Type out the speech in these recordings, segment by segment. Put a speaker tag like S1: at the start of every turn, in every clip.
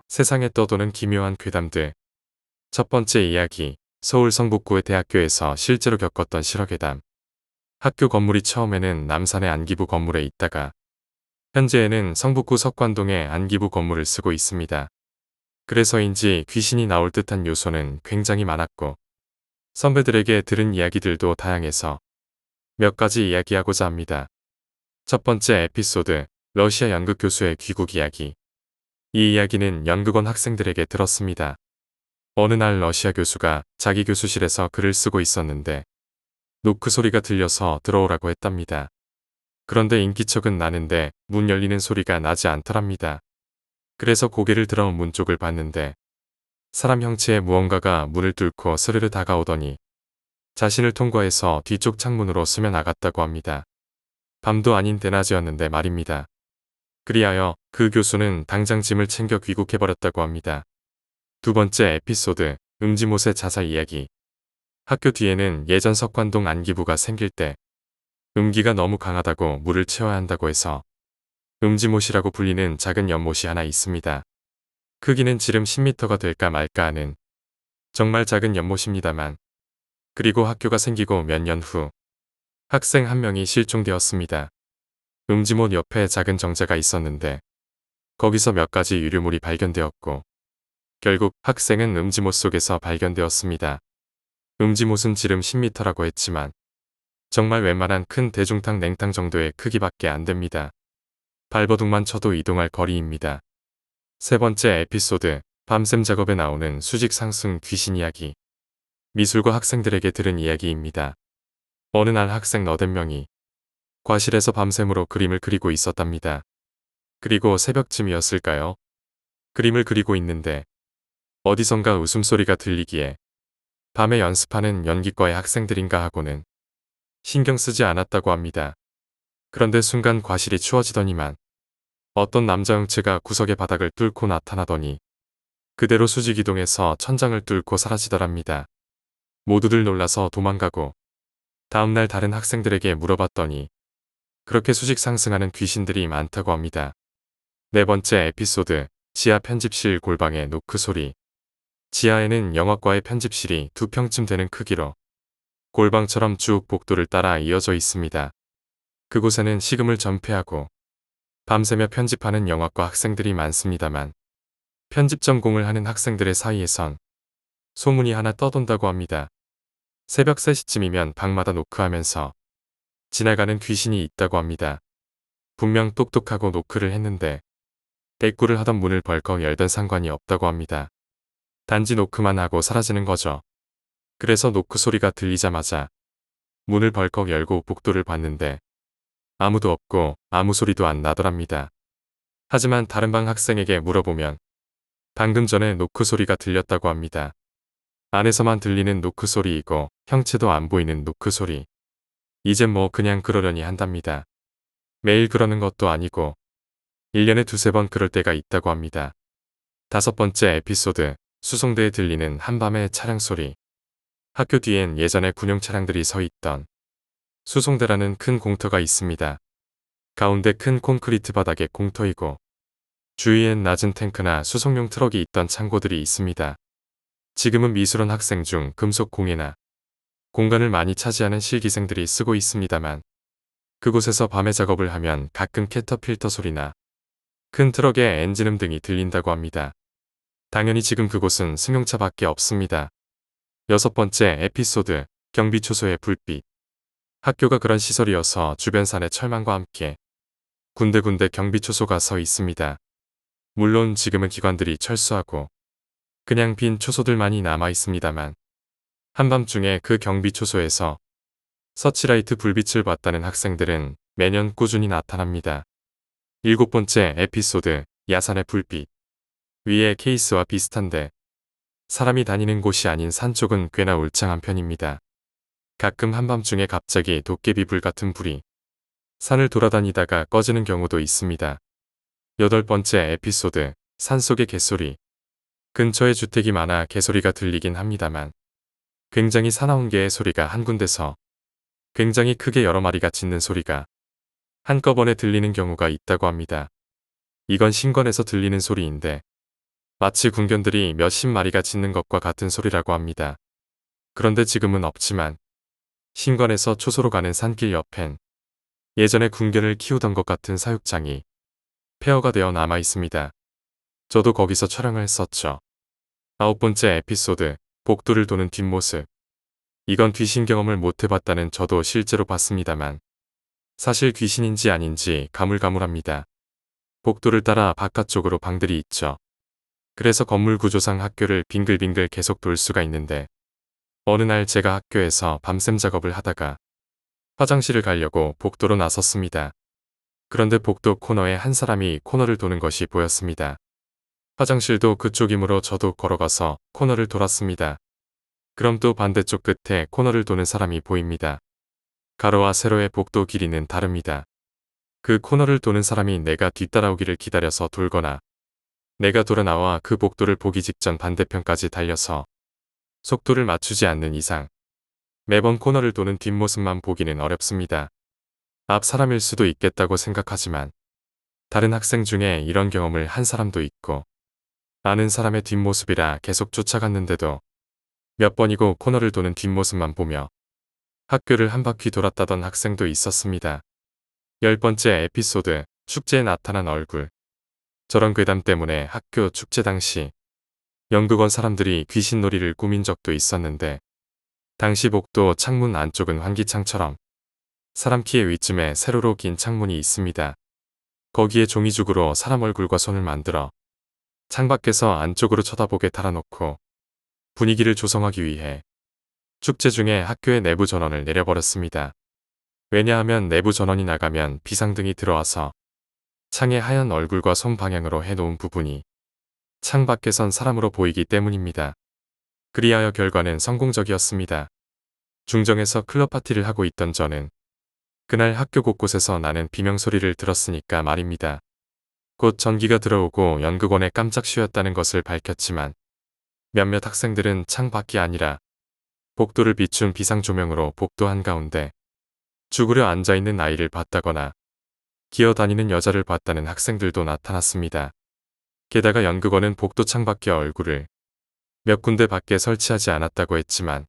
S1: 세상에 떠도는 기묘한 괴담들. 첫 번째 이야기, 서울 성북구의 대학교에서 실제로 겪었던 실화괴담. 학교 건물이 처음에는 남산의 안기부 건물에 있다가 현재에는 성북구 석관동의 안기부 건물을 쓰고 있습니다. 그래서인지 귀신이 나올 듯한 요소는 굉장히 많았고 선배들에게 들은 이야기들도 다양해서 몇 가지 이야기하고자 합니다. 첫 번째 에피소드, 러시아 연극 교수의 귀국 이야기. 이 이야기는 연극원 학생들에게 들었습니다. 어느 날 러시아 교수가 자기 교수실에서 글을 쓰고 있었는데 노크 소리가 들려서 들어오라고 했답니다. 그런데 인기척은 나는데 문 열리는 소리가 나지 않더랍니다. 그래서 고개를 들어 문 쪽을 봤는데 사람 형체의 무언가가 문을 뚫고 스르르 다가오더니 자신을 통과해서 뒤쪽 창문으로 스며 나갔다고 합니다. 밤도 아닌 대낮이었는데 말입니다. 그리하여 그 교수는 당장 짐을 챙겨 귀국해버렸다고 합니다. 두 번째 에피소드, 음지못의 자살 이야기. 학교 뒤에는 예전 석관동 안기부가 생길 때 음기가 너무 강하다고 물을 채워야 한다고 해서 음지못이라고 불리는 작은 연못이 하나 있습니다. 크기는 지름 10m가 될까 말까 하는 정말 작은 연못입니다만, 그리고 학교가 생기고 몇 년 후 학생 한 명이 실종되었습니다. 음지못 옆에 작은 정자가 있었는데 거기서 몇 가지 유류물이 발견되었고 결국 학생은 음지못 속에서 발견되었습니다. 음지못은 지름 10m라고 했지만 정말 웬만한 큰 대중탕 냉탕 정도의 크기밖에 안 됩니다. 발버둥만 쳐도 이동할 거리입니다. 세 번째 에피소드, 밤샘 작업에 나오는 수직 상승 귀신 이야기. 미술과 학생들에게 들은 이야기입니다. 어느 날 학생 8명이 과실에서 밤샘으로 그림을 그리고 있었답니다. 그리고 새벽쯤이었을까요? 그림을 그리고 있는데 어디선가 웃음소리가 들리기에 밤에 연습하는 연기과의 학생들인가 하고는 신경 쓰지 않았다고 합니다. 그런데 순간 과실이 추워지더니만 어떤 남자 형체가 구석의 바닥을 뚫고 나타나더니 그대로 수직 이동해서 천장을 뚫고 사라지더랍니다. 모두들 놀라서 도망가고 다음날 다른 학생들에게 물어봤더니 그렇게 수직 상승하는 귀신들이 많다고 합니다. 네 번째 에피소드, 지하 편집실 골방의 노크 소리. 지하에는 영화과의 편집실이 2평쯤 되는 크기로 골방처럼 쭉 복도를 따라 이어져 있습니다. 그곳에는 식음을 전폐하고 밤새며 편집하는 영화과 학생들이 많습니다만 편집 전공을 하는 학생들의 사이에선 소문이 하나 떠돈다고 합니다. 새벽 3시쯤이면 방마다 노크하면서 지나가는 귀신이 있다고 합니다. 분명 똑똑하고 노크를 했는데 대꾸를 하던 문을 벌컥 열던 상관이 없다고 합니다. 단지 노크만 하고 사라지는 거죠. 그래서 노크 소리가 들리자마자 문을 벌컥 열고 복도를 봤는데 아무도 없고 아무 소리도 안 나더랍니다. 하지만 다른 방 학생에게 물어보면 방금 전에 노크 소리가 들렸다고 합니다. 안에서만 들리는 노크 소리이고 형체도 안 보이는 노크 소리. 이젠 뭐 그냥 그러려니 한답니다. 매일 그러는 것도 아니고 1년에 2~3번 그럴 때가 있다고 합니다. 다섯 번째 에피소드, 수송대에 들리는 한밤의 차량 소리. 학교 뒤엔 예전에 군용 차량들이 서 있던 수송대라는 큰 공터가 있습니다. 가운데 큰 콘크리트 바닥에 공터이고 주위엔 낮은 탱크나 수송용 트럭이 있던 창고들이 있습니다. 지금은 미술원 학생 중 금속 공예나 공간을 많이 차지하는 실기생들이 쓰고 있습니다만 그곳에서 밤에 작업을 하면 가끔 캐터필터 소리나 큰 트럭의 엔진음 등이 들린다고 합니다. 당연히 지금 그곳은 승용차밖에 없습니다. 여섯 번째 에피소드, 경비초소의 불빛. 학교가 그런 시설이어서 주변 산의 철망과 함께 군데군데 경비초소가 서 있습니다. 물론 지금은 기관들이 철수하고 그냥 빈 초소들만이 남아 있습니다만 한밤중에 그 경비초소에서 서치라이트 불빛을 봤다는 학생들은 매년 꾸준히 나타납니다. 일곱 번째 에피소드, 야산의 불빛. 위의 케이스와 비슷한데 사람이 다니는 곳이 아닌 산 쪽은 꽤나 울창한 편입니다. 가끔 한밤중에 갑자기 도깨비 불 같은 불이 산을 돌아다니다가 꺼지는 경우도 있습니다. 여덟 번째 에피소드, 산속의 개소리. 근처에 주택이 많아 개소리가 들리긴 합니다만 굉장히 사나운 개의 소리가 한 군데서 굉장히 크게 여러 마리가 짖는 소리가 한꺼번에 들리는 경우가 있다고 합니다. 이건 신관에서 들리는 소리인데 마치 궁견들이 몇십 마리가 짖는 것과 같은 소리라고 합니다. 그런데 지금은 없지만 신관에서 초소로 가는 산길 옆엔 예전에 궁견을 키우던 것 같은 사육장이 폐허가 되어 남아 있습니다. 저도 거기서 촬영을 했었죠. 9번째 에피소드, 복도를 도는 뒷모습. 이건 귀신 경험을 못 해봤다는 저도 실제로 봤습니다만 사실 귀신인지 아닌지 가물가물합니다. 복도를 따라 바깥쪽으로 방들이 있죠. 그래서 건물 구조상 학교를 빙글빙글 계속 돌 수가 있는데 어느 날 제가 학교에서 밤샘 작업을 하다가 화장실을 가려고 복도로 나섰습니다. 그런데 복도 코너에 한 사람이 코너를 도는 것이 보였습니다. 화장실도 그쪽이므로 저도 걸어가서 코너를 돌았습니다. 그럼 또 반대쪽 끝에 코너를 도는 사람이 보입니다. 가로와 세로의 복도 길이는 다릅니다. 그 코너를 도는 사람이 내가 뒤따라오기를 기다려서 돌거나 내가 돌아 나와 그 복도를 보기 직전 반대편까지 달려서 속도를 맞추지 않는 이상 매번 코너를 도는 뒷모습만 보기는 어렵습니다. 앞 사람일 수도 있겠다고 생각하지만 다른 학생 중에 이런 경험을 한 사람도 있고 아는 사람의 뒷모습이라 계속 쫓아갔는데도 몇 번이고 코너를 도는 뒷모습만 보며 학교를 한 바퀴 돌았다던 학생도 있었습니다. 10번째 에피소드, 축제에 나타난 얼굴. 저런 괴담 때문에 학교 축제 당시 연극원 사람들이 귀신놀이를 꾸민 적도 있었는데 당시 복도 창문 안쪽은 환기창처럼 사람 키의 위쯤에 세로로 긴 창문이 있습니다. 거기에 종이죽으로 사람 얼굴과 손을 만들어 창밖에서 안쪽으로 쳐다보게 달아놓고 분위기를 조성하기 위해 축제 중에 학교의 내부 전원을 내려버렸습니다. 왜냐하면 내부 전원이 나가면 비상등이 들어와서 창의 하얀 얼굴과 손 방향으로 해놓은 부분이 창 밖에선 사람으로 보이기 때문입니다. 그리하여 결과는 성공적이었습니다. 중정에서 클럽 파티를 하고 있던 저는 그날 학교 곳곳에서 나는 비명소리를 들었으니까 말입니다. 곧 전기가 들어오고 연극원에 깜짝 쉬었다는 것을 밝혔지만 몇몇 학생들은 창 밖이 아니라 복도를 비춘 비상조명으로 복도 한가운데 죽으려 앉아있는 아이를 봤다거나 기어다니는 여자를 봤다는 학생들도 나타났습니다. 게다가 연극원은 복도 창밖의 얼굴을 몇 군데 밖에 설치하지 않았다고 했지만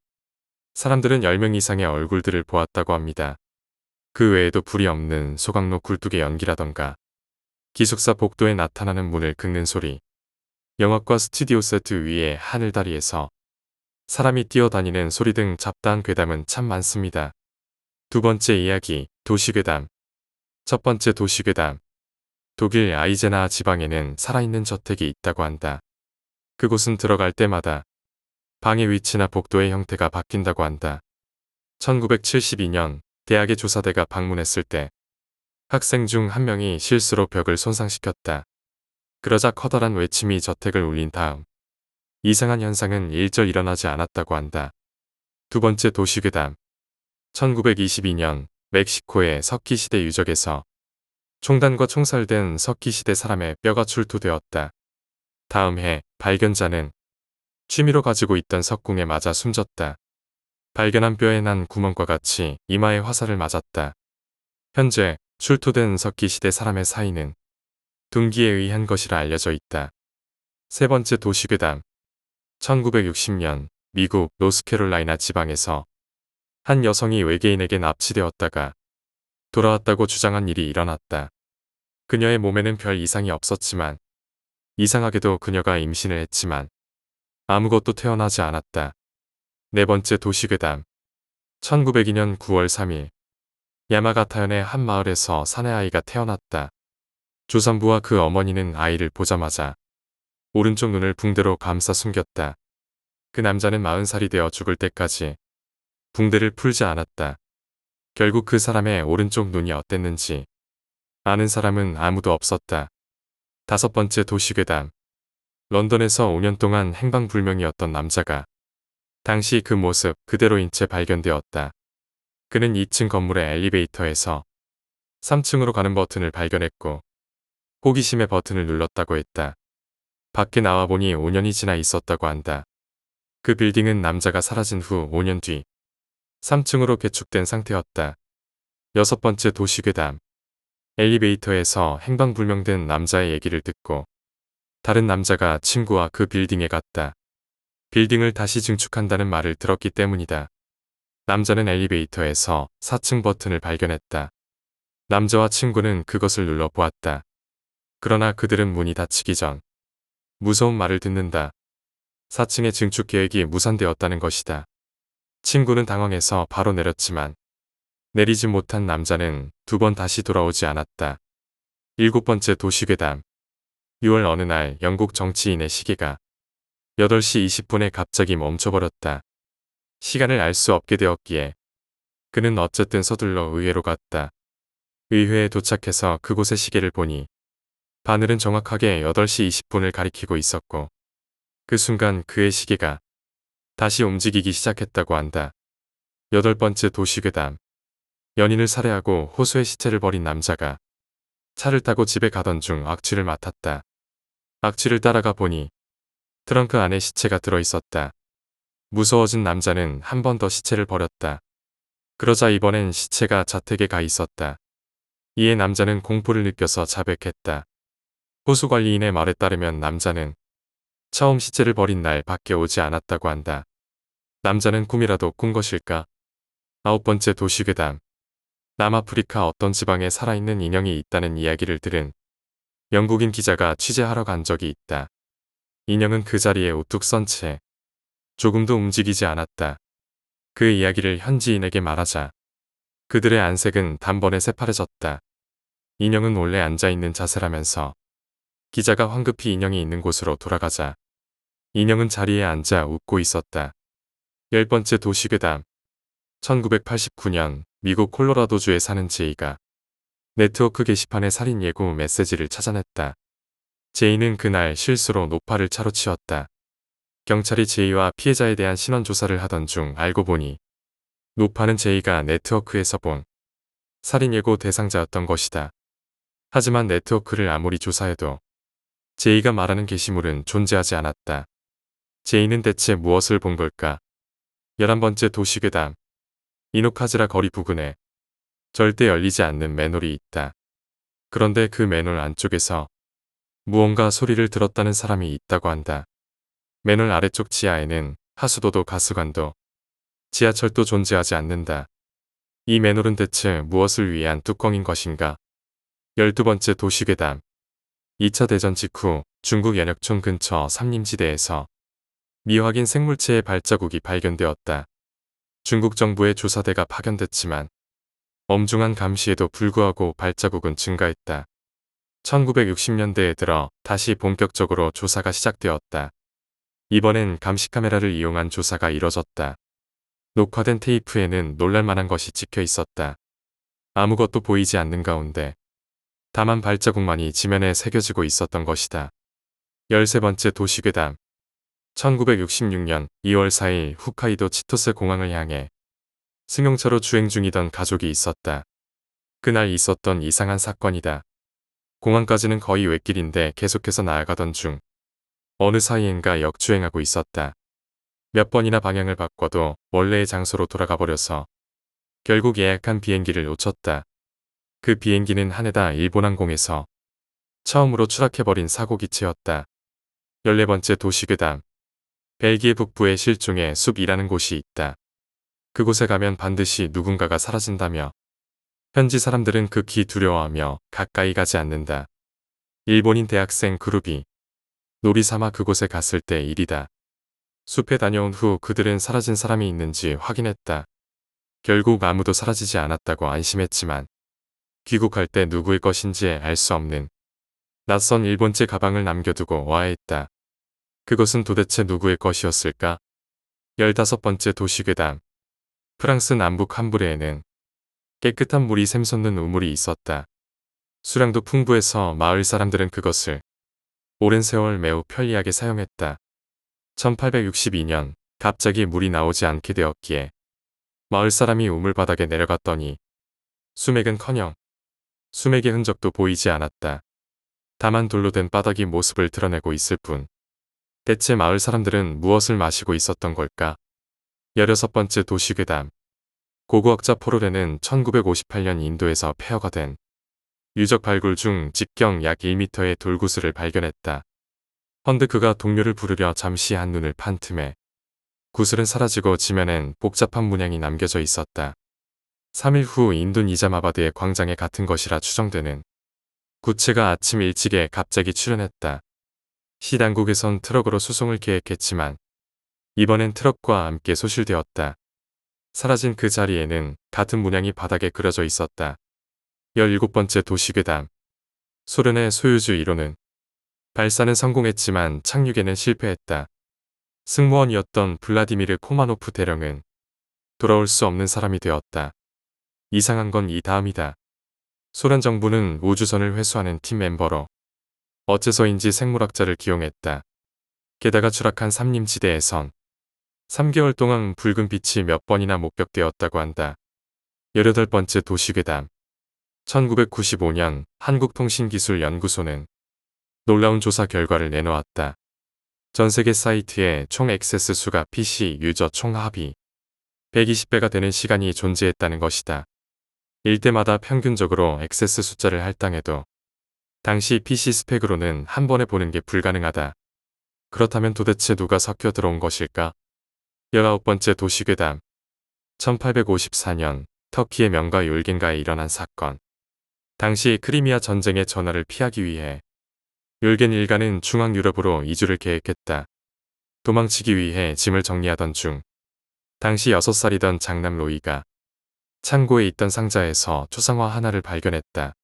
S1: 사람들은 10명 이상의 얼굴들을 보았다고 합니다. 그 외에도 불이 없는 소각로 굴뚝의 연기라던가 기숙사 복도에 나타나는 문을 긁는 소리, 영화과 스튜디오 세트 위에 하늘다리에서 사람이 뛰어다니는 소리 등 잡다한 괴담은 참 많습니다. 두 번째 이야기, 도시괴담. 첫 번째 도시괴담. 독일 아이제나 지방에는 살아있는 저택이 있다고 한다. 그곳은 들어갈 때마다 방의 위치나 복도의 형태가 바뀐다고 한다. 1972년 대학의 조사대가 방문했을 때 학생 중 한 명이 실수로 벽을 손상시켰다. 그러자 커다란 외침이 저택을 울린 다음 이상한 현상은 일절 일어나지 않았다고 한다. 두 번째 도시괴담. 1922년 멕시코의 석기시대 유적에서 총단과 총살된 석기시대 사람의 뼈가 출토되었다. 다음 해 발견자는 취미로 가지고 있던 석궁에 맞아 숨졌다. 발견한 뼈에 난 구멍과 같이 이마에 화살을 맞았다. 현재 출토된 석기시대 사람의 사인은 둔기에 의한 것이라 알려져 있다. 세 번째 도시괴담. 1960년 미국 노스캐롤라이나 지방에서 한 여성이 외계인에게 납치되었다가 돌아왔다고 주장한 일이 일어났다. 그녀의 몸에는 별 이상이 없었지만 이상하게도 그녀가 임신을 했지만 아무것도 태어나지 않았다. 네 번째 도시괴담. 1902년 9월 3일 야마가타현의 한 마을에서 사내아이가 태어났다. 조산부와 그 어머니는 아이를 보자마자 오른쪽 눈을 붕대로 감싸 숨겼다. 그 남자는 40살이 되어 죽을 때까지 붕대를 풀지 않았다. 결국 그 사람의 오른쪽 눈이 어땠는지 아는 사람은 아무도 없었다. 다섯 번째 도시괴담. 런던에서 5년 동안 행방불명이었던 남자가 당시 그 모습 그대로인 채 발견되었다. 그는 2층 건물의 엘리베이터에서 3층으로 가는 버튼을 발견했고 호기심에 버튼을 눌렀다고 했다. 밖에 나와보니 5년이 지나 있었다고 한다. 그 빌딩은 남자가 사라진 후 5년 뒤 3층으로 개축된 상태였다. 여섯 번째 도시괴담. 엘리베이터에서 행방불명된 남자의 얘기를 듣고 다른 남자가 친구와 그 빌딩에 갔다. 빌딩을 다시 증축한다는 말을 들었기 때문이다. 남자는 엘리베이터에서 4층 버튼을 발견했다. 남자와 친구는 그것을 눌러보았다. 그러나 그들은 문이 닫히기 전 무서운 말을 듣는다. 4층의 증축 계획이 무산되었다는 것이다. 친구는 당황해서 바로 내렸지만 내리지 못한 남자는 2번 다시 돌아오지 않았다. 7번째 도시괴담. 6월 어느 날 영국 정치인의 시계가 8시 20분에 갑자기 멈춰버렸다. 시간을 알 수 없게 되었기에 그는 어쨌든 서둘러 의회로 갔다. 의회에 도착해서 그곳의 시계를 보니 바늘은 정확하게 8시 20분을 가리키고 있었고 그 순간 그의 시계가 다시 움직이기 시작했다고 한다. 8번째 도시괴담. 연인을 살해하고 호수에 시체를 버린 남자가 차를 타고 집에 가던 중 악취를 맡았다. 악취를 따라가 보니 트렁크 안에 시체가 들어있었다. 무서워진 남자는 한 번 더 시체를 버렸다. 그러자 이번엔 시체가 자택에 가 있었다. 이에 남자는 공포를 느껴서 자백했다. 호수관리인의 말에 따르면 남자는 처음 시체를 버린 날 밖에 오지 않았다고 한다. 남자는 꿈이라도 꾼 것일까? 9번째 도시괴담. 남아프리카 어떤 지방에 살아있는 인형이 있다는 이야기를 들은 영국인 기자가 취재하러 간 적이 있다. 인형은 그 자리에 우뚝 선 채 조금도 움직이지 않았다. 그 이야기를 현지인에게 말하자 그들의 안색은 단번에 새파래졌다. 인형은 원래 앉아있는 자세라면서 기자가 황급히 인형이 있는 곳으로 돌아가자 인형은 자리에 앉아 웃고 있었다. 10번째 도시괴담. 1989년 미국 콜로라도주에 사는 제이가 네트워크 게시판에 살인 예고 메시지를 찾아냈다. 제이는 그날 실수로 노파를 차로 치웠다. 경찰이 제이와 피해자에 대한 신원 조사를 하던 중 알고 보니 노파는 제이가 네트워크에서 본 살인 예고 대상자였던 것이다. 하지만 네트워크를 아무리 조사해도 제이가 말하는 게시물은 존재하지 않았다. 제이는 대체 무엇을 본 걸까? 11번째 도시괴담. 이노카즈라 거리 부근에 절대 열리지 않는 맨홀이 있다. 그런데 그 맨홀 안쪽에서 무언가 소리를 들었다는 사람이 있다고 한다. 맨홀 아래쪽 지하에는 하수도도 가스관도 지하철도 존재하지 않는다. 이 맨홀은 대체 무엇을 위한 뚜껑인 것인가? 12번째 도시괴담. 2차 대전 직후 중국 연역촌 근처 삼림지대에서 미확인 생물체의 발자국이 발견되었다. 중국 정부의 조사대가 파견됐지만 엄중한 감시에도 불구하고 발자국은 증가했다. 1960년대에 들어 다시 본격적으로 조사가 시작되었다. 이번엔 감시 카메라를 이용한 조사가 이뤄졌다. 녹화된 테이프에는 놀랄만한 것이 찍혀 있었다. 아무것도 보이지 않는 가운데 다만 발자국만이 지면에 새겨지고 있었던 것이다. 13번째 도시괴담. 1966년 2월 4일 홋카이도 치토스 공항을 향해 승용차로 주행 중이던 가족이 있었다. 그날 있었던 이상한 사건이다. 공항까지는 거의 웻길인데 계속해서 나아가던 중 어느 사이엔가 역주행하고 있었다. 몇 번이나 방향을 바꿔도 원래의 장소로 돌아가 버려서 결국 예약한 비행기를 놓쳤다. 그 비행기는 하네다 일본항공에서 처음으로 추락해버린 사고기체였다. 14번째 도시괴담. 벨기에 북부의 실종의 숲이라는 곳이 있다. 그곳에 가면 반드시 누군가가 사라진다며 현지 사람들은 극히 두려워하며 가까이 가지 않는다. 일본인 대학생 그룹이 놀이 삼아 그곳에 갔을 때 일이다. 숲에 다녀온 후 그들은 사라진 사람이 있는지 확인했다. 결국 아무도 사라지지 않았다고 안심했지만 귀국할 때 누구의 것인지 알 수 없는 낯선 일본제 가방을 남겨두고 와했다. 그것은 도대체 누구의 것이었을까? 15번째 도시괴담. 프랑스 남북 함부르에는 깨끗한 물이 샘솟는 우물이 있었다. 수량도 풍부해서 마을 사람들은 그것을 오랜 세월 매우 편리하게 사용했다. 1862년 갑자기 물이 나오지 않게 되었기에 마을 사람이 우물 바닥에 내려갔더니 수맥은커녕 수맥의 흔적도 보이지 않았다. 다만 돌로 된 바닥이 모습을 드러내고 있을 뿐. 대체 마을 사람들은 무엇을 마시고 있었던 걸까? 16번째 도시괴담. 고고학자 포로레는 1958년 인도에서 폐허가 된 유적 발굴 중 직경 약 1m의 돌구슬을 발견했다. 헌데 그가 동료를 부르려 잠시 한눈을 판 틈에 구슬은 사라지고 지면엔 복잡한 문양이 남겨져 있었다. 3일 후 인도 니자마바드의 광장에 같은 것이라 추정되는 구체가 아침 일찍에 갑자기 출현했다. 시 당국에선 트럭으로 수송을 계획했지만 이번엔 트럭과 함께 소실되었다. 사라진 그 자리에는 같은 문양이 바닥에 그려져 있었다. 17번째 도시괴담. 소련의 소유주 1호는 발사는 성공했지만 착륙에는 실패했다. 승무원이었던 블라디미르 코마노프 대령은 돌아올 수 없는 사람이 되었다. 이상한 건 이 다음이다. 소련 정부는 우주선을 회수하는 팀 멤버로 어째서인지 생물학자를 기용했다. 게다가 추락한 삼림지대에선 3개월 동안 붉은 빛이 몇 번이나 목격되었다고 한다. 18번째 도시괴담. 1995년 한국통신기술연구소는 놀라운 조사 결과를 내놓았다. 전 세계 사이트에 총 액세스 수가 PC 유저 총 합이 120배가 되는 시간이 존재했다는 것이다. 일대마다 평균적으로 액세스 숫자를 할당해도 당시 PC 스펙으로는 한 번에 보는 게 불가능하다. 그렇다면 도대체 누가 섞여 들어온 것일까? 19번째 도시괴담. 1854년 터키의 명가 율겐가에 일어난 사건. 당시 크리미아 전쟁의 전화를 피하기 위해 율겐 일가는 중앙 유럽으로 이주를 계획했다. 도망치기 위해 짐을 정리하던 중 당시 6살이던 장남 로이가 창고에 있던 상자에서 초상화 하나를 발견했다.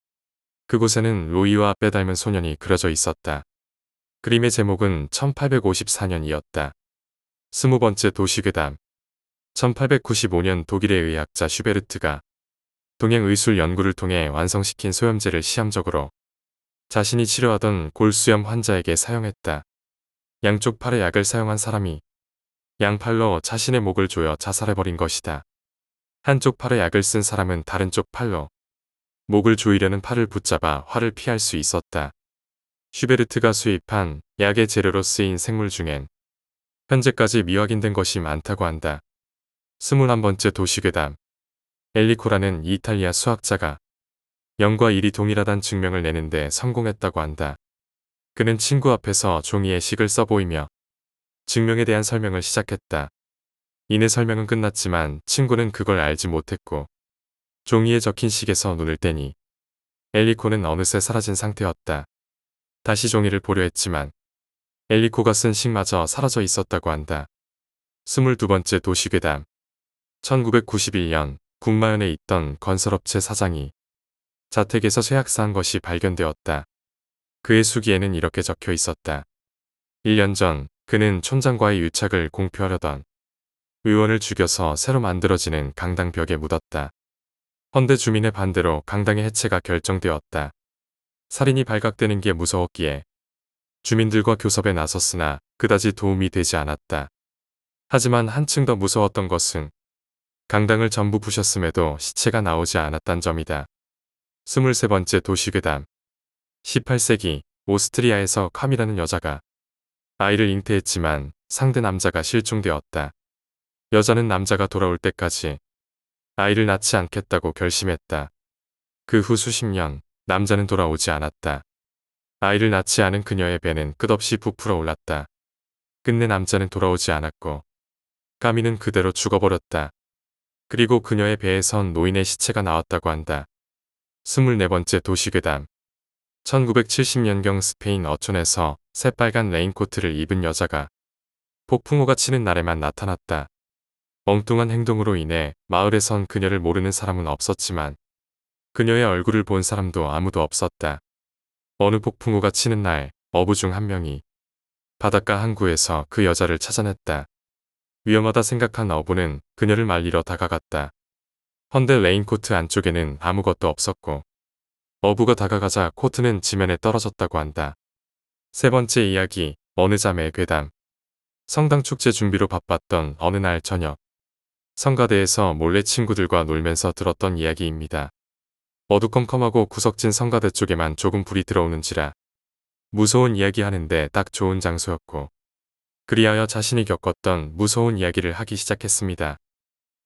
S1: 그곳에는 로이와 빼닮은 소년이 그려져 있었다. 그림의 제목은 1854년이었다. 20번째 도시괴담. 1895년 독일의 의학자 슈베르트가 동행의술 연구를 통해 완성시킨 소염제를 시험적으로 자신이 치료하던 골수염 환자에게 사용했다. 양쪽 팔에 약을 사용한 사람이 양팔로 자신의 목을 조여 자살해버린 것이다. 한쪽 팔에 약을 쓴 사람은 다른 쪽 팔로 목을 조이려는 팔을 붙잡아 화를 피할 수 있었다. 슈베르트가 수입한 약의 재료로 쓰인 생물 중엔 현재까지 미확인된 것이 많다고 한다. 21번째 도시괴담. 엘리코라는 이탈리아 수학자가 0과 1이 동일하다는 증명을 내는데 성공했다고 한다. 그는 친구 앞에서 종이에 식을 써보이며 증명에 대한 설명을 시작했다. 이내 설명은 끝났지만 친구는 그걸 알지 못했고 종이에 적힌 식에서 눈을 떼니 엘리코는 어느새 사라진 상태였다. 다시 종이를 보려 했지만 엘리코가 쓴 식마저 사라져 있었다고 한다. 22번째 도시괴담. 1991년 군마현에 있던 건설업체 사장이 자택에서 쇠약사한 것이 발견되었다. 그의 수기에는 이렇게 적혀 있었다. 1년 전 그는 촌장과의 유착을 공표하려던 의원을 죽여서 새로 만들어지는 강당 벽에 묻었다. 헌데 주민의 반대로 강당의 해체가 결정되었다. 살인이 발각되는 게 무서웠기에 주민들과 교섭에 나섰으나 그다지 도움이 되지 않았다. 하지만 한층 더 무서웠던 것은 강당을 전부 부셨음에도 시체가 나오지 않았단 점이다. 23번째 도시괴담. 18세기 오스트리아에서 카미라는 여자가 아이를 잉태했지만 상대 남자가 실종되었다. 여자는 남자가 돌아올 때까지 아이를 낳지 않겠다고 결심했다. 그 후 수십 년 남자는 돌아오지 않았다. 아이를 낳지 않은 그녀의 배는 끝없이 부풀어 올랐다. 끝내 남자는 돌아오지 않았고 까미는 그대로 죽어버렸다. 그리고 그녀의 배에선 노인의 시체가 나왔다고 한다. 24번째 도시괴담. 1970년경 스페인 어촌에서 새빨간 레인코트를 입은 여자가 폭풍우가 치는 날에만 나타났다. 엉뚱한 행동으로 인해 마을에선 그녀를 모르는 사람은 없었지만 그녀의 얼굴을 본 사람도 아무도 없었다. 어느 폭풍우가 치는 날 어부 중 한 명이 바닷가 항구에서 그 여자를 찾아냈다. 위험하다 생각한 어부는 그녀를 말리러 다가갔다. 헌데 레인코트 안쪽에는 아무것도 없었고 어부가 다가가자 코트는 지면에 떨어졌다고 한다. 세 번째 이야기. 어느 자매의 괴담. 성당 축제 준비로 바빴던 어느 날 저녁 성가대에서 몰래 친구들과 놀면서 들었던 이야기입니다. 어두컴컴하고 구석진 성가대 쪽에만 조금 불이 들어오는지라 무서운 이야기 하는데 딱 좋은 장소였고 그리하여 자신이 겪었던 무서운 이야기를 하기 시작했습니다.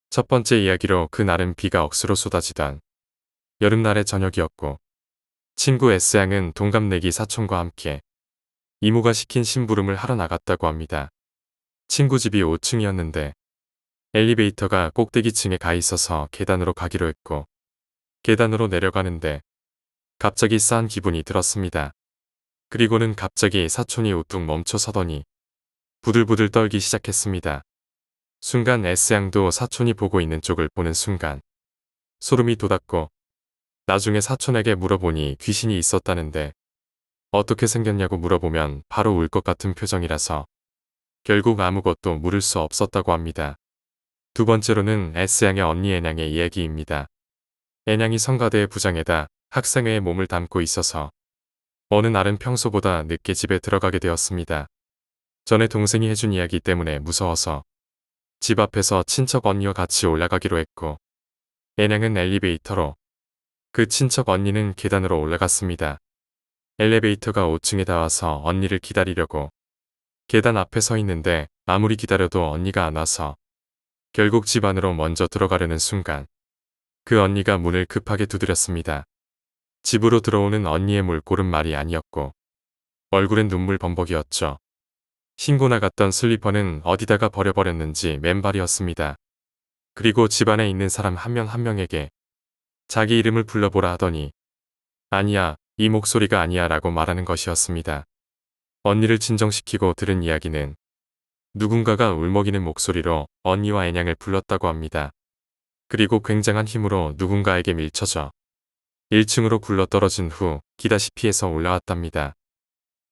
S1: 첫 번째 이야기로 그날은 비가 억수로 쏟아지던 여름날의 저녁이었고 친구 S양은 동갑내기 사촌과 함께 이모가 시킨 심부름을 하러 나갔다고 합니다. 친구 집이 5층이었는데 엘리베이터가 꼭대기층에 가 있어서 계단으로 가기로 했고 계단으로 내려가는데 갑자기 싸한 기분이 들었습니다. 그리고는 갑자기 사촌이 우뚝 멈춰 서더니 부들부들 떨기 시작했습니다. 순간 S양도 사촌이 보고 있는 쪽을 보는 순간 소름이 돋았고 나중에 사촌에게 물어보니 귀신이 있었다는데 어떻게 생겼냐고 물어보면 바로 울 것 같은 표정이라서 결국 아무것도 물을 수 없었다고 합니다. 두 번째로는 S양의 언니 애냥의 이야기입니다. 애냥이 성가대의 부장에다 학생회에 몸을 담고 있어서 어느 날은 평소보다 늦게 집에 들어가게 되었습니다. 전에 동생이 해준 이야기 때문에 무서워서 집 앞에서 친척 언니와 같이 올라가기로 했고 애냥은 엘리베이터로 그 친척 언니는 계단으로 올라갔습니다. 엘리베이터가 5층에 닿아서 언니를 기다리려고 계단 앞에 서 있는데 아무리 기다려도 언니가 안 와서 결국 집 안으로 먼저 들어가려는 순간 그 언니가 문을 급하게 두드렸습니다. 집으로 들어오는 언니의 물꼬는 말이 아니었고 얼굴엔 눈물 범벅이었죠. 신고 나갔던 슬리퍼는 어디다가 버려버렸는지 맨발이었습니다. 그리고 집안에 있는 사람 한 명 한 명에게 자기 이름을 불러보라 하더니 아니야, 이 목소리가 아니야 라고 말하는 것이었습니다. 언니를 진정시키고 들은 이야기는 누군가가 울먹이는 목소리로 언니와 애냥을 불렀다고 합니다. 그리고 굉장한 힘으로 누군가에게 밀쳐져 1층으로 굴러떨어진 후 기다시피 해서 올라왔답니다.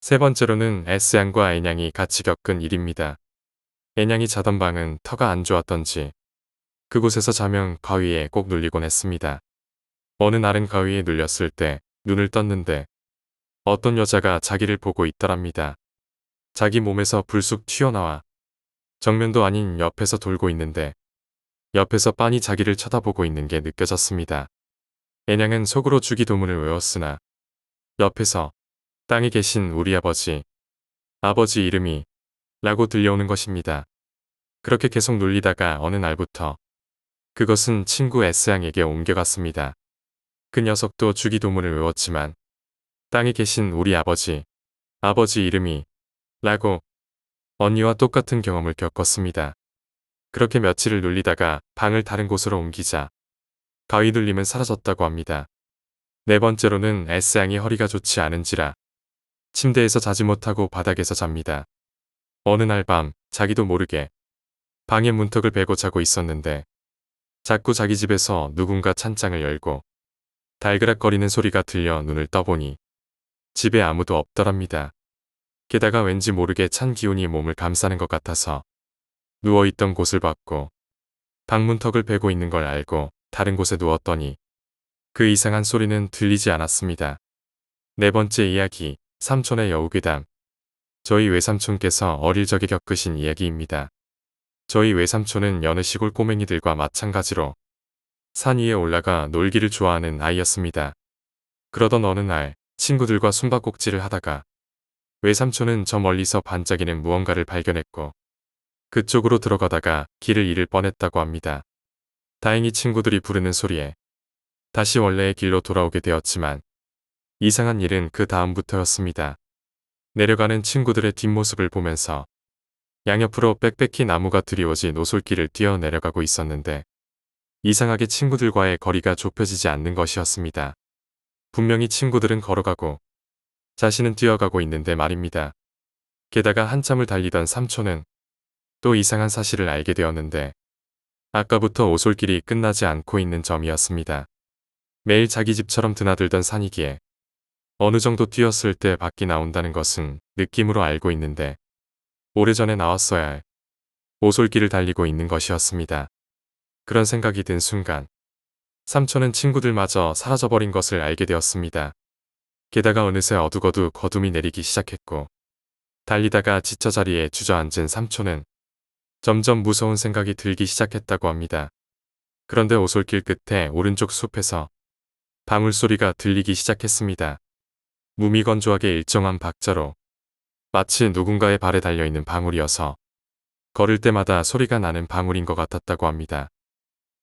S1: 세 번째로는 S양과 애냥이 같이 겪은 일입니다. 애냥이 자던 방은 터가 안 좋았던지 그곳에서 자면 가위에 꼭 눌리곤 했습니다. 어느 날은 가위에 눌렸을 때 눈을 떴는데 어떤 여자가 자기를 보고 있더랍니다. 자기 몸에서 불쑥 튀어나와 정면도 아닌 옆에서 돌고 있는데 옆에서 빤히 자기를 쳐다보고 있는 게 느껴졌습니다. 애냥은 속으로 주기도문을 외웠으나 옆에서 땅에 계신 우리 아버지 이름이 라고 들려오는 것입니다. 그렇게 계속 눌리다가 어느 날부터 그것은 친구 S양에게 옮겨갔습니다. 그 녀석도 주기도문을 외웠지만 땅에 계신 우리 아버지 이름이 라고 언니와 똑같은 경험을 겪었습니다. 그렇게 며칠을 눌리다가 방을 다른 곳으로 옮기자 가위 눌림은 사라졌다고 합니다. 네 번째로는 S양이 허리가 좋지 않은지라 침대에서 자지 못하고 바닥에서 잡니다. 어느 날 밤 자기도 모르게 방의 문턱을 베고 자고 있었는데 자꾸 자기 집에서 누군가 찬장을 열고 달그락거리는 소리가 들려 눈을 떠보니 집에 아무도 없더랍니다. 게다가 왠지 모르게 찬 기운이 몸을 감싸는 것 같아서 누워있던 곳을 봤고 방문턱을 베고 있는 걸 알고 다른 곳에 누웠더니 그 이상한 소리는 들리지 않았습니다. 네 번째 이야기, 삼촌의 여우괴담. 저희 외삼촌께서 어릴 적에 겪으신 이야기입니다. 저희 외삼촌은 여느 시골 꼬맹이들과 마찬가지로 산 위에 올라가 놀기를 좋아하는 아이였습니다. 그러던 어느 날 친구들과 숨바꼭질을 하다가 외삼촌은 저 멀리서 반짝이는 무언가를 발견했고 그쪽으로 들어가다가 길을 잃을 뻔했다고 합니다. 다행히 친구들이 부르는 소리에 다시 원래의 길로 돌아오게 되었지만 이상한 일은 그 다음부터였습니다. 내려가는 친구들의 뒷모습을 보면서 양옆으로 빽빽히 나무가 드리워진 오솔길을 뛰어 내려가고 있었는데 이상하게 친구들과의 거리가 좁혀지지 않는 것이었습니다. 분명히 친구들은 걸어가고 자신은 뛰어가고 있는데 말입니다. 게다가 한참을 달리던 삼촌은 또 이상한 사실을 알게 되었는데 아까부터 오솔길이 끝나지 않고 있는 점이었습니다. 매일 자기 집처럼 드나들던 산이기에 어느 정도 뛰었을 때 밖이 나온다는 것은 느낌으로 알고 있는데 오래전에 나왔어야 할 오솔길을 달리고 있는 것이었습니다. 그런 생각이 든 순간 삼촌은 친구들마저 사라져버린 것을 알게 되었습니다. 게다가 어느새 어둑어둑 거둠이 내리기 시작했고 달리다가 지쳐 자리에 주저앉은 삼촌은 점점 무서운 생각이 들기 시작했다고 합니다. 그런데 오솔길 끝에 오른쪽 숲에서 방울소리가 들리기 시작했습니다. 무미건조하게 일정한 박자로 마치 누군가의 발에 달려있는 방울이어서 걸을 때마다 소리가 나는 방울인 것 같았다고 합니다.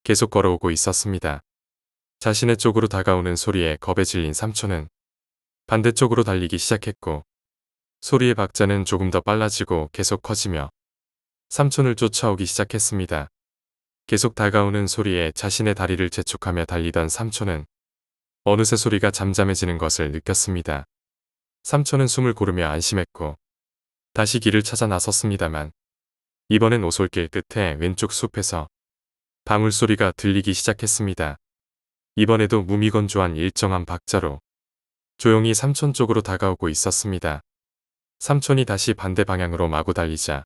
S1: 계속 걸어오고 있었습니다. 자신의 쪽으로 다가오는 소리에 겁에 질린 삼촌은 반대쪽으로 달리기 시작했고 소리의 박자는 조금 더 빨라지고 계속 커지며 삼촌을 쫓아오기 시작했습니다. 계속 다가오는 소리에 자신의 다리를 재촉하며 달리던 삼촌은 어느새 소리가 잠잠해지는 것을 느꼈습니다. 삼촌은 숨을 고르며 안심했고 다시 길을 찾아 나섰습니다만 이번엔 오솔길 끝에 왼쪽 숲에서 방울소리가 들리기 시작했습니다. 이번에도 무미건조한 일정한 박자로 조용히 삼촌 쪽으로 다가오고 있었습니다. 삼촌이 다시 반대 방향으로 마구 달리자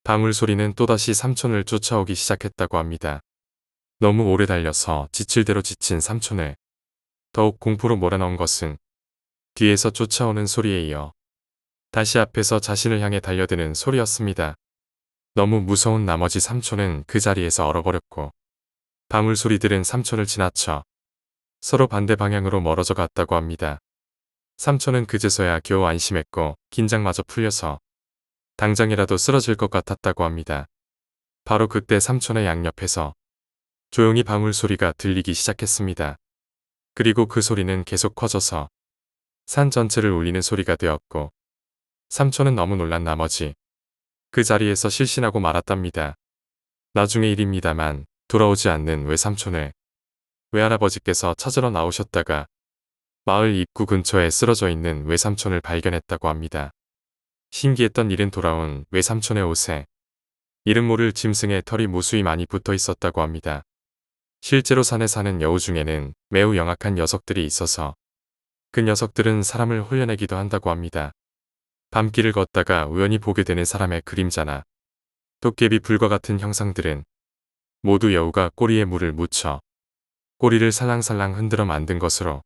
S1: 방울소리는 또다시 삼촌을 쫓아오기 시작했다고 합니다. 너무 오래 달려서 지칠 대로 지친 삼촌을 더욱 공포로 몰아넣은 것은 뒤에서 쫓아오는 소리에 이어 다시 앞에서 자신을 향해 달려드는 소리였습니다. 너무 무서운 나머지 삼촌은 그 자리에서 얼어버렸고 방울소리들은 삼촌을 지나쳐 서로 반대 방향으로 멀어져 갔다고 합니다. 삼촌은 그제서야 겨우 안심했고 긴장마저 풀려서 당장이라도 쓰러질 것 같았다고 합니다. 바로 그때 삼촌의 양옆에서 조용히 방울소리가 들리기 시작했습니다. 그리고 그 소리는 계속 커져서 산 전체를 울리는 소리가 되었고 삼촌은 너무 놀란 나머지 그 자리에서 실신하고 말았답니다. 나중의 일입니다만 돌아오지 않는 외삼촌을 외할아버지께서 찾으러 나오셨다가 마을 입구 근처에 쓰러져 있는 외삼촌을 발견했다고 합니다. 신기했던 일은 돌아온 외삼촌의 옷에 이름 모를 짐승의 털이 무수히 많이 붙어 있었다고 합니다. 실제로 산에 사는 여우 중에는 매우 영악한 녀석들이 있어서 그 녀석들은 사람을 홀려내기도 한다고 합니다. 밤길을 걷다가 우연히 보게 되는 사람의 그림자나 도깨비 불과 같은 형상들은 모두 여우가 꼬리에 물을 묻혀 꼬리를 살랑살랑 흔들어 만든 것으로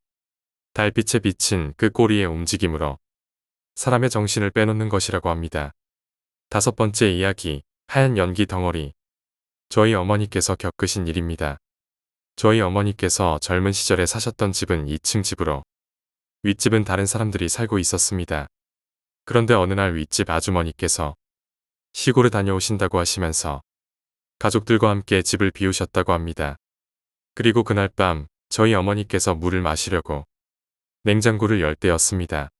S1: 달빛에 비친 그 꼬리의 움직임으로 사람의 정신을 빼놓는 것이라고 합니다. 5번째 이야기, 하얀 연기 덩어리. 저희 어머니께서 겪으신 일입니다. 저희 어머니께서 젊은 시절에 사셨던 집은 2층 집으로 윗집은 다른 사람들이 살고 있었습니다. 그런데 어느 날 윗집 아주머니께서 시골에 다녀오신다고 하시면서 가족들과 함께 집을 비우셨다고 합니다. 그리고 그날 밤 저희 어머니께서 물을 마시려고 냉장고를 열 때였습니다.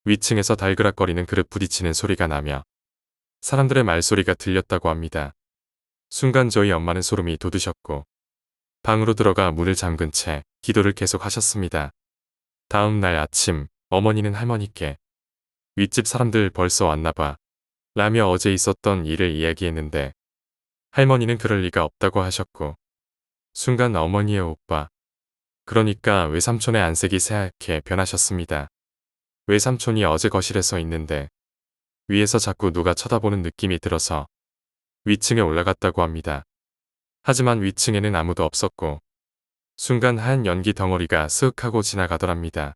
S1: 위층에서 달그락거리는 그릇 부딪히는 소리가 나며 사람들의 말소리가 들렸다고 합니다. 순간 저희 엄마는 소름이 돋으셨고 방으로 들어가 문을 잠근 채 기도를 계속 하셨습니다. 다음 날 아침 어머니는 할머니께 윗집 사람들 벌써 왔나봐 라며 어제 있었던 일을 이야기했는데 할머니는 그럴 리가 없다고 하셨고 순간 어머니의 오빠 그러니까 외삼촌의 안색이 새하얗게 변하셨습니다. 외삼촌이 어제 거실에 서 있는데 위에서 자꾸 누가 쳐다보는 느낌이 들어서 위층에 올라갔다고 합니다. 하지만 위층에는 아무도 없었고 순간 하얀 연기 덩어리가 스윽 하고 지나가더랍니다.